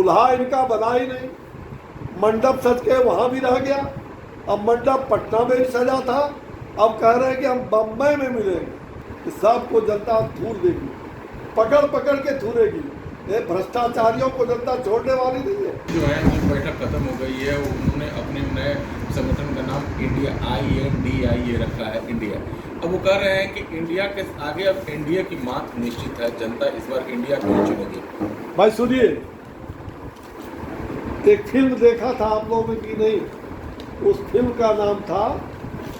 दूल्हा इनका बना ही नहीं, मंडप सज के वहाँ भी रह गया। अब मंडप पटना में भी सजा था, अब कह रहे हैं कि हम बम्बई में मिलेंगे। सबको जनता थूर देगी, पकड़ पकड़ के थूरेगी। ये भ्रष्टाचारियों को जनता छोड़ने वाली नहीं है। जो है जो बैठक खत्म हो गई है, उन्होंने अपने नए संगठन का नाम इंडिया INDIA रखा है, इंडिया। अब वो कह रहे हैं कि इंडिया के आगे अब इंडिया की मात निश्चित है, जनता इस बार इंडिया को ही चुनेगी। भाई सुनिए, एक फिल्म देखा था आप लोगों ने कि नहीं? उस फिल्म का नाम था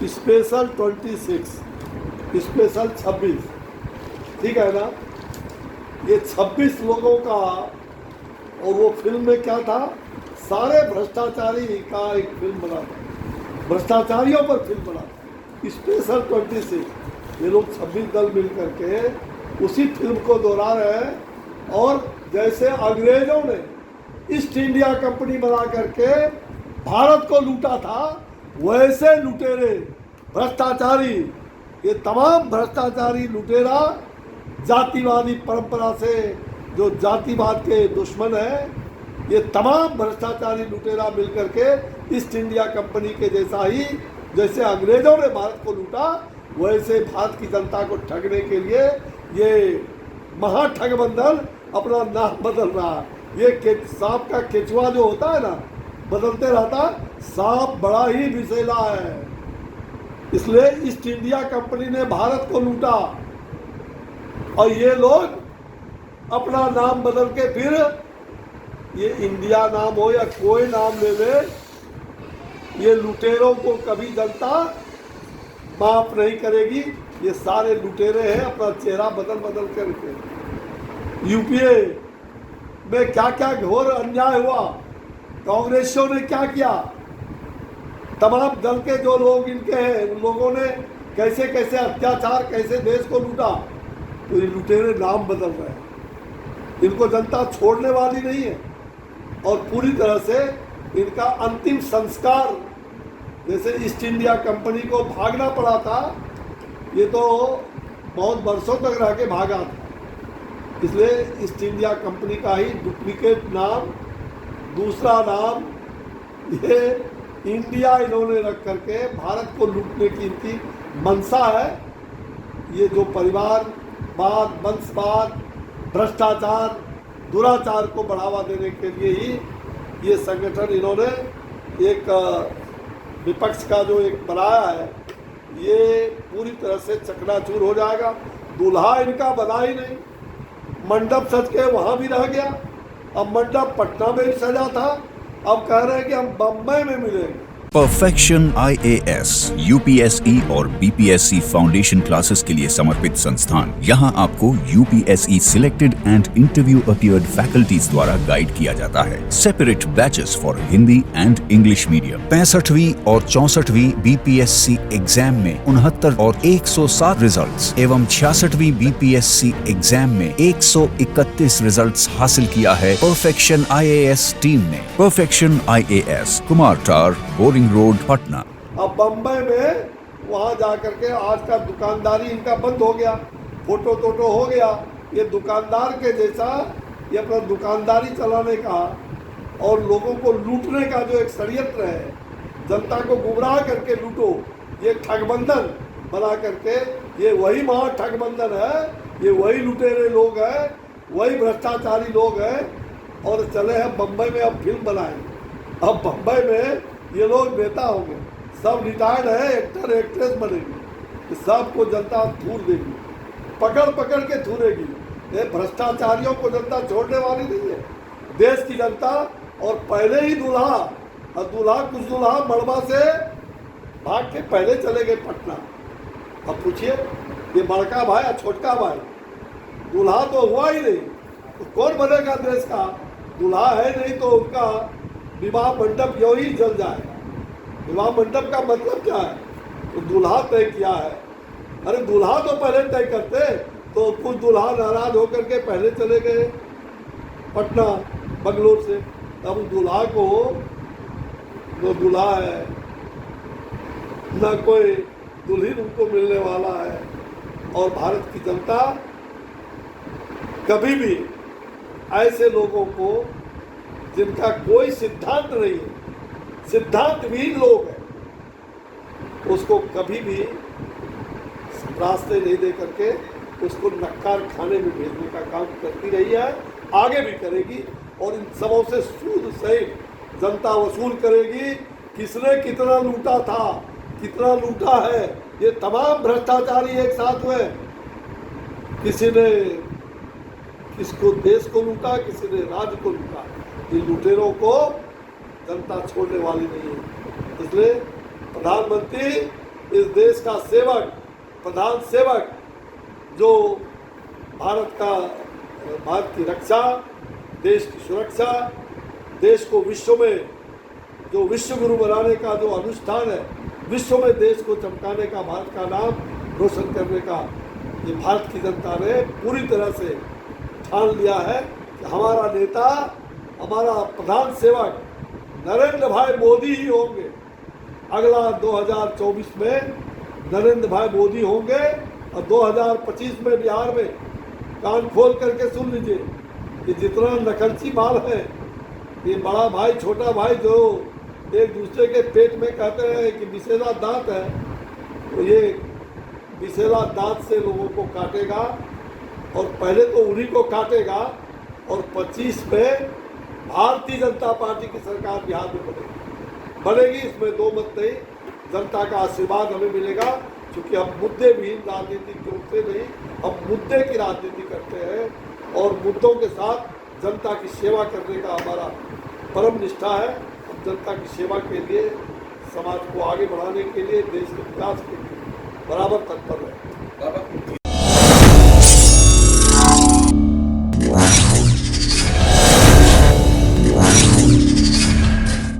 स्पेशल 26, स्पेशल 26, ठीक है ना? ये 26 लोगों का, और वो फिल्म में क्या था, सारे भ्रष्टाचारी का एक फिल्म बना था, भ्रष्टाचारियों पर फिल्म बना था, स्पेशल 26। ये लोग 26 दल मिल करके उसी फिल्म को दोहरा रहे हैं। और जैसे अंग्रेजों ने ईस्ट इंडिया कंपनी बना करके भारत को लूटा था, वैसे लुटेरे भ्रष्टाचारी, ये तमाम भ्रष्टाचारी लुटेरा जातिवादी परंपरा से जो जातिवाद के दुश्मन है, ये तमाम भ्रष्टाचारी लुटेरा मिलकर के ईस्ट इंडिया कंपनी के जैसा ही, जैसे अंग्रेजों ने भारत को लूटा, वैसे भारत की जनता को ठगने के लिए ये महाठगबंधन अपना नाम बदल रहा है। ये सांप का केचुआ जो होता है ना, बदलते रहता। सांप बड़ा ही विषैला है, इसलिए ईस्ट इंडिया कंपनी ने भारत को लूटा, और ये लोग अपना नाम बदल के फिर ये इंडिया नाम हो या कोई नाम ले ले, ये लुटेरों को कभी जनता माफ नहीं करेगी। ये सारे लुटेरे हैं, अपना चेहरा बदल बदल करके। यूपीए में क्या क्या घोर अन्याय हुआ, कांग्रेसियों ने क्या किया, तमाम दल के जो लोग इनके हैं, उन लोगों ने कैसे कैसे अत्याचार, कैसे देश को लूटा। तो ये लुटेरे नाम बदल रहे हैं, इनको जनता छोड़ने वाली नहीं है। और पूरी तरह से इनका अंतिम संस्कार, जैसे ईस्ट इंडिया कंपनी को भागना पड़ा था, ये तो बहुत वर्षों तक रह के भागा था। इसलिए ईस्ट इंडिया कंपनी का ही डुप्लीकेट नाम, दूसरा नाम ये इंडिया इन्होंने रख करके भारत को लूटने की इनकी मंशा है। ये जो परिवारवाद, वंशवाद, भ्रष्टाचार, दुराचार को बढ़ावा देने के लिए ही ये संगठन इन्होंने एक विपक्ष का जो एक बनाया है, ये पूरी तरह से चकनाचूर हो जाएगा। दूल्हा इनका बना ही नहीं, मंडप सज के वहाँ भी रह गया। अब मंडप पटना में भी सजा था, अब कह रहे हैं कि हम बम्बई में मिलेंगे। परफेक्शन IAS, UPSE और BPSC फाउंडेशन क्लासेस के लिए समर्पित संस्थान। यहाँ आपको UPSE selected and interview appeared faculties द्वारा गाइड किया जाता है। Separate batches for Hindi and English medium. 65वीं और 64वीं BPSC एग्जाम में 69 और 107 रिजल्ट्स एवं 66वीं BPSC एग्जाम में 131 रिजल्ट्स हासिल किया है परफेक्शन IAS टीम ने। परफेक्शन IAS, कुमार टार, बोरिंग रोड, पटना। अब बम्बई में वहाँ जा करके आज का दुकानदारी इनका बंद हो गया, फोटो टोटो हो गया। ये दुकानदार के जैसा ये अपना दुकानदारी चलाने का और लोगों को लूटने का जो एक षड्यंत्र है, जनता को गुमराह करके लूटो, ये ठगबंधन बना करके, ये वही महा ठगबंधन है, ये वही लुटेरे लोग हैं, वही भ्रष्टाचारी लोग हैं। और चले हैं बम्बई में, अब फिल्म बनाएंगे। अब बम्बई में ये लोग नेता होंगे, सब रिटायर्ड है, एक्टर एक्ट्रेस बनेंगे। सबको जनता थूर देगी, पकड़ पकड़ के थूरेगी। ये भ्रष्टाचारियों को जनता छोड़ने वाली नहीं है, देश की जनता। और पहले ही दूल्हा कुछ दूल्हा मड़वा से भाग के पहले चले गए पटना। अब पूछिए, ये बड़का भाई और छोटका भाई, दूल्हा तो हुआ ही नहीं, तो कौन बनेगा देश का? दूल्हा है नहीं तो उनका विवाह मंडप यूं ही जल जाएगा। विवाह मंडप का मतलब क्या है? तो दूल्हा तय किया है। अरे दूल्हा तो पहले तय करते, तो कुछ दूल्हा नाराज होकर के पहले चले गए पटना बंगलोर से। अब दूल्हा को, जो दूल्हा है, न कोई दुल्हन उनको मिलने वाला है। और भारत की जनता कभी भी ऐसे लोगों को जिनका कोई सिद्धांत नहीं है, सिद्धांतहीन लोग हैं, उसको कभी भी रास्ते नहीं दे करके उसको नक्कार खाने में भेजने का काम करती रही है, आगे भी करेगी। और इन सबों से सूद सहित जनता वसूल करेगी। किसने कितना लूटा था, कितना लूटा है, ये तमाम भ्रष्टाचारी एक साथ हुए। किसी ने किसको देश को लूटा, किसी ने राज्य को लूटा। इन लुटेरों को जनता छोड़ने वाली नहीं है। इसलिए प्रधानमंत्री इस देश का सेवक, प्रधान सेवक, जो भारत की रक्षा, देश की सुरक्षा, देश को विश्व में जो विश्व गुरु बनाने का जो अनुष्ठान है, विश्व में देश को चमकाने का, भारत का नाम रोशन करने का, ये भारत की जनता ने पूरी तरह से ठान लिया है कि हमारा नेता, हमारा प्रधान सेवक नरेंद्र भाई मोदी ही होंगे। अगला 2024 में नरेंद्र भाई मोदी होंगे और 2025 में बिहार में, कान खोल करके सुन लीजिए, कि जितना नकलची माल है, ये बड़ा भाई छोटा भाई जो एक दूसरे के पेट में कहते हैं कि विशेला दांत है, तो ये विशेला दांत से लोगों को काटेगा। और पहले तो उन्हीं को काटेगा, और 25 में भारतीय जनता पार्टी की सरकार बिहार में बनेगी, इसमें दो मत नहीं। जनता का आशीर्वाद हमें मिलेगा, क्योंकि हम मुद्दे विहीन राजनीति करते नहीं, हम मुद्दे की राजनीति करते हैं, और मुद्दों के साथ जनता की सेवा करने का हमारा परम निष्ठा है। हम जनता की सेवा के लिए, समाज को आगे बढ़ाने के लिए, देश के विकास के लिए बराबर तत्पर है।